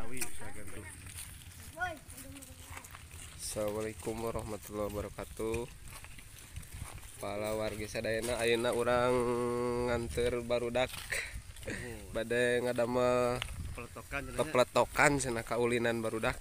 Betawi sagantu. Assalamualaikum warahmatullahi wabarakatuh. Para wargi sadayana ayeuna urang nganter barudak bade ngadamel peletokan cenah kaulinan barudak.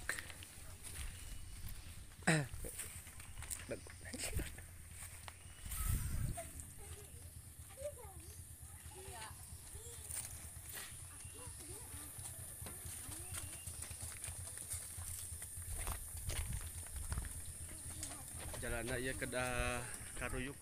Jalanna ieu kedah karuyuk.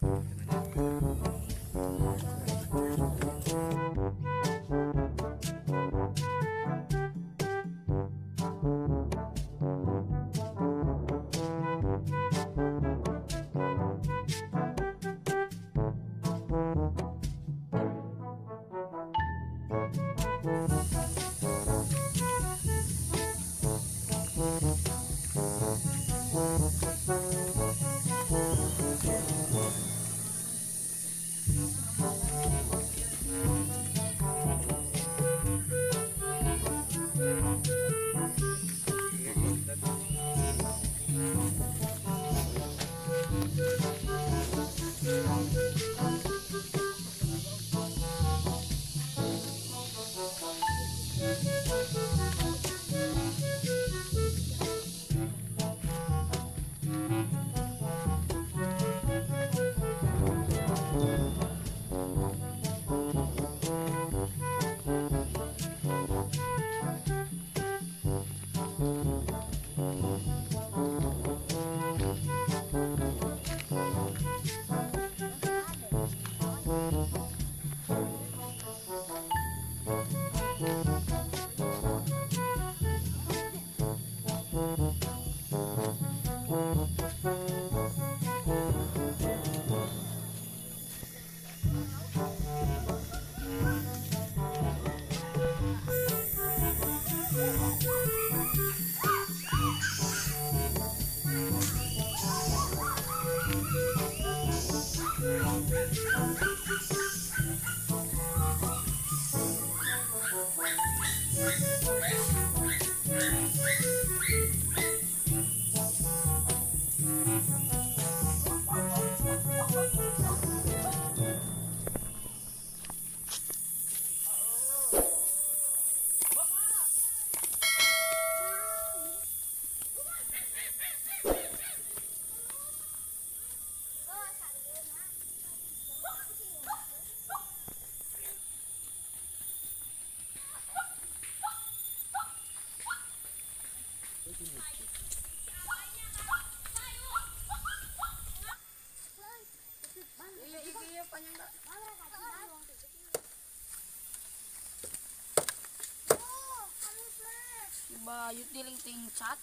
Bayut diling tingcat.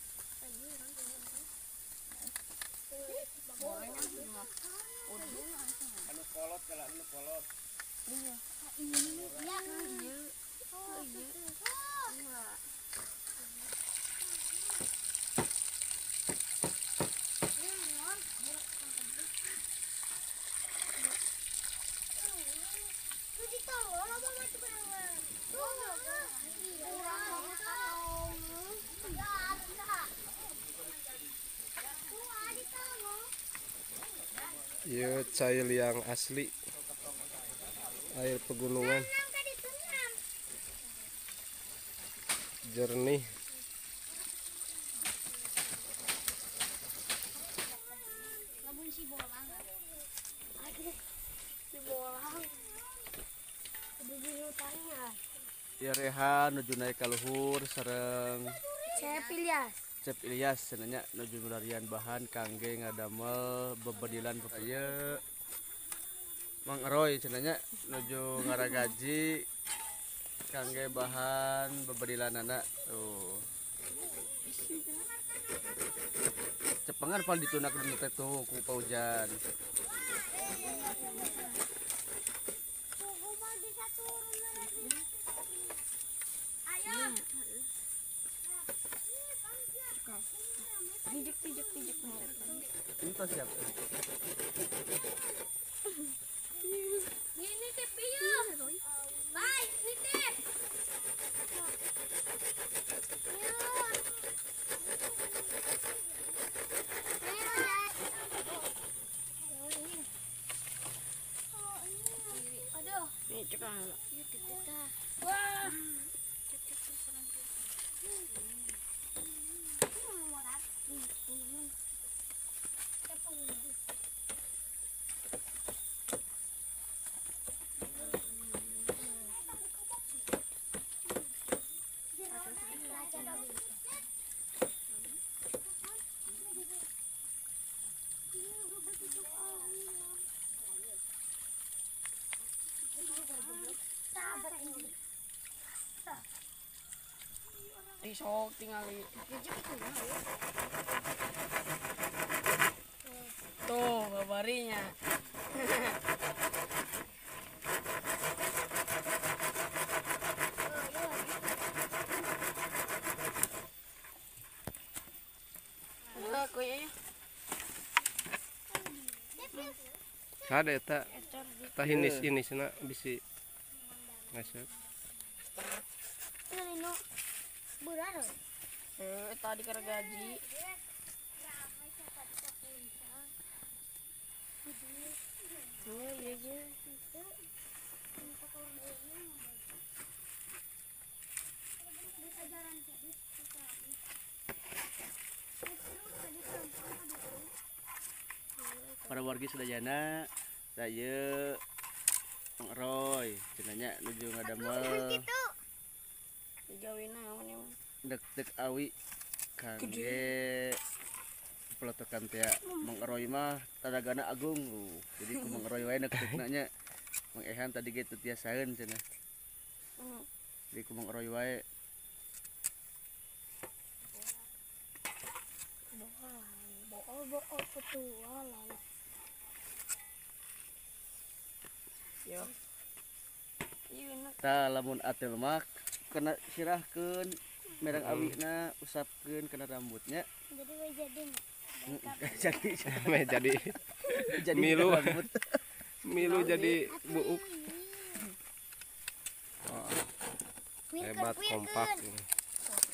Anu kolot kala anu kolot. Iya. Iya. Ieu cai liang asli air pegunungan, jernih. Ieu rehan nuju naik ka luhur sareng Cep Ilyas cenanya nuju melarian bahan kangge ngadamel bebedilan ieu Mang Eroy cenanya nuju ngaragaji kangge bahan bebedilanana tuh. Cepengan pal ditunak dulu teh tuh ku paujan. Tijek. Itu siapa? Ini teh pieu. Bye, ini teh. Sok tinggal tuh kabarinya. Kada eta tah ini sana bisi ngasep. Tadi karena gaji. Oh iya iya. Para wargi Sadayana, saya Mang Roy, cenanya nuju ngadamel Digawin naon ya. dek awi kangge pelotokan teh Mang Roy mah tadagana agung. Jadi ku Mang Roy wae nektekna nya Mang Ehan tadi ge teu tiasaeun cenah. Jadi ku Mang Roy wae. Bool petualang. Yo. Ta lamun atel mah kena sirahkeun merang awina usapkeun kana rambutnya. Jadi we jadi. jadi Milu. rambut. Milu jadi buuk. Hebat kompak.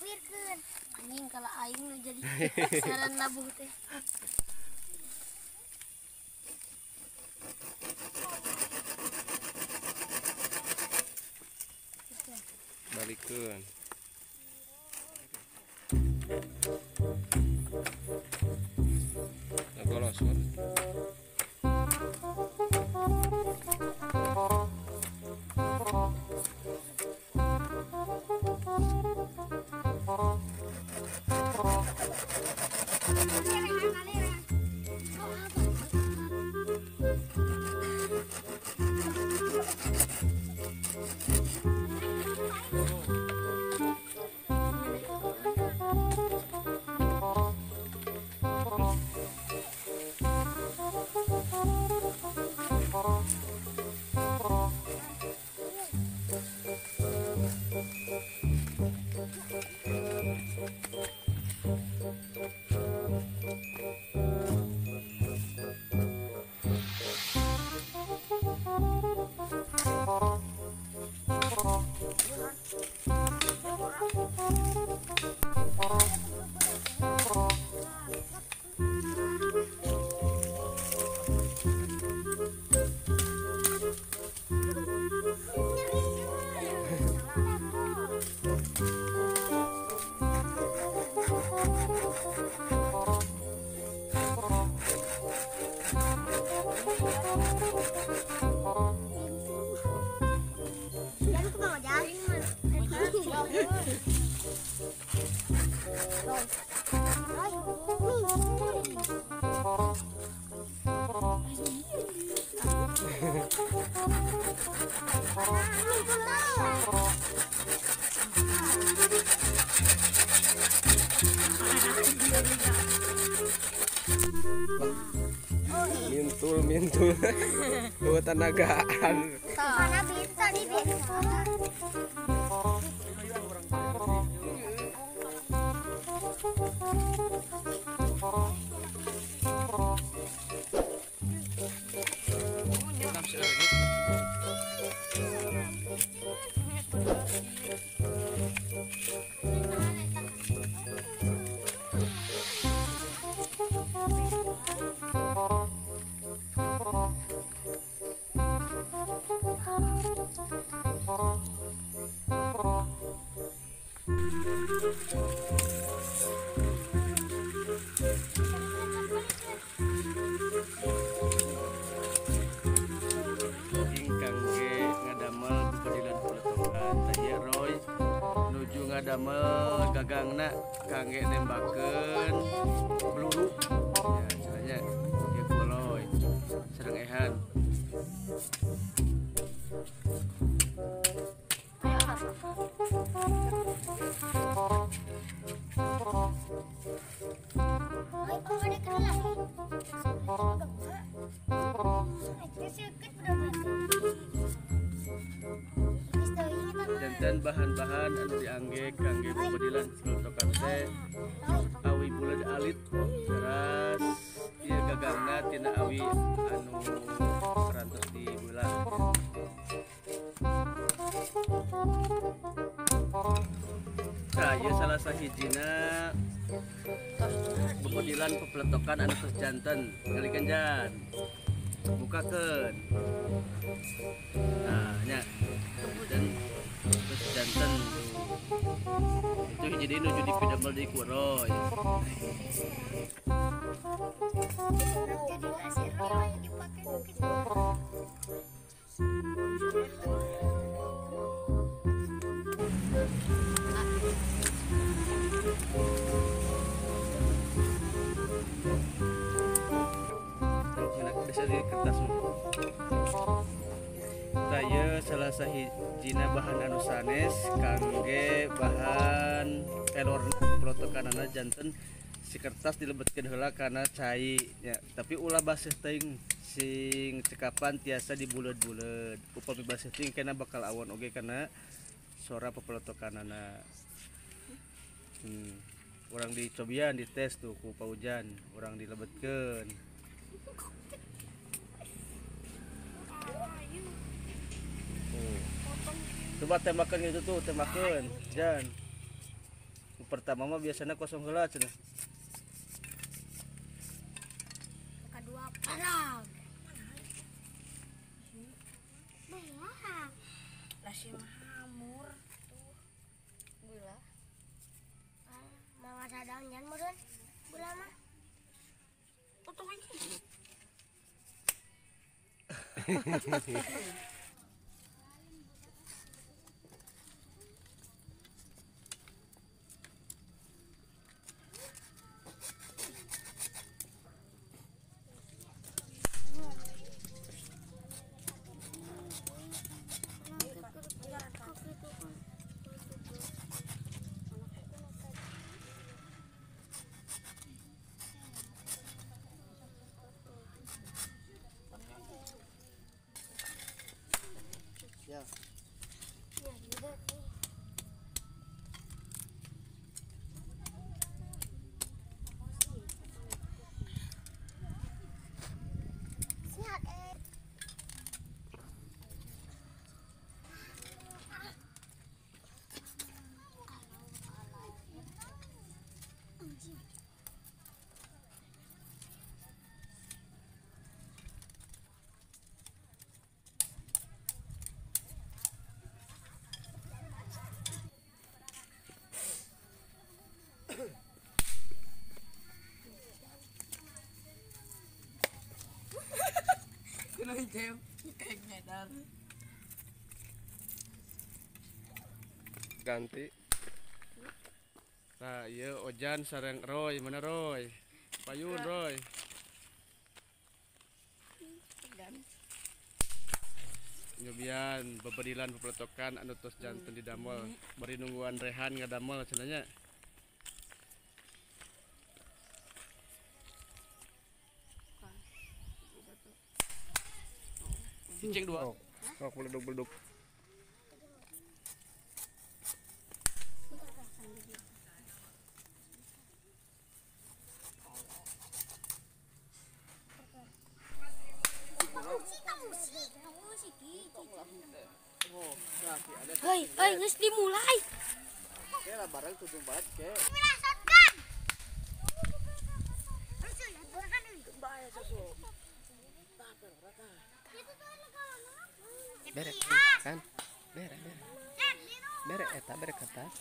Wirkeun. Anjing kalau aing mah jadi saran nabuh teh. Balikeun. Golos. Mintul tuh tenagaan. Mana bisa di ngadamel gagangna kangge nembakeun peluru. Ya, caranya ieu koloy sareng ehan. Dan bahan-bahan anu diangge kangge pabedilan pelotokan teh awi bulan alit teras ieu gagangna tina awi anu rantos di bulan. Nah, ieu salah sahijina pabedilan pepelotokan anu tos janten. Ngalikeun jan. Bukakeun. Nah, nya dan terus jantan itu jadi nuju dipidamel di kuroy. Bisa di kertas. Saya salah sahijina bahan anu sanes kangge bahan elor pelotokanana janten si kertas dilebetkeun heula kana cai ya, tapi ulah baseuh teuing sing cekapan tiasa dibuleud-buleud. Upami baseuh teuing kena bakal awon oge kana sora pepelotokanana. Urang dicobian dites tuh ku paujan, urang dilebetkeun. Coba tembakan gitu tuh, tembakan jan. Pertama mah biasanya kosong heula cenah. Kedua parang. Belah. Nasi hamur tuh. Gula. Mau sadang jan meureun. Gula mah. Potong ini. Ya. Ganti. Nah, iya Ojan sareng Roy, mana Roy? Payun Roy. Nyobian bebedilan pepelotokan anu tos janten di damel. Bari nungguan Rehan ngadamel cenanya. Cicing dua. Oh, beleduk-beleduk. Hei, geus dimulai. Oke lah barang tudung banget ke. Bere kan? Bere. Bere eta bere kertas.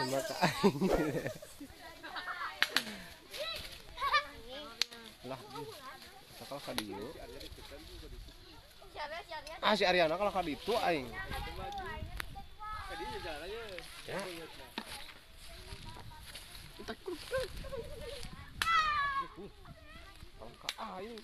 Mata aing. Lah, sakal ka dieu. Ah si Ariana kalau ka ditu aing. Ya. Entak ku. Ka aing.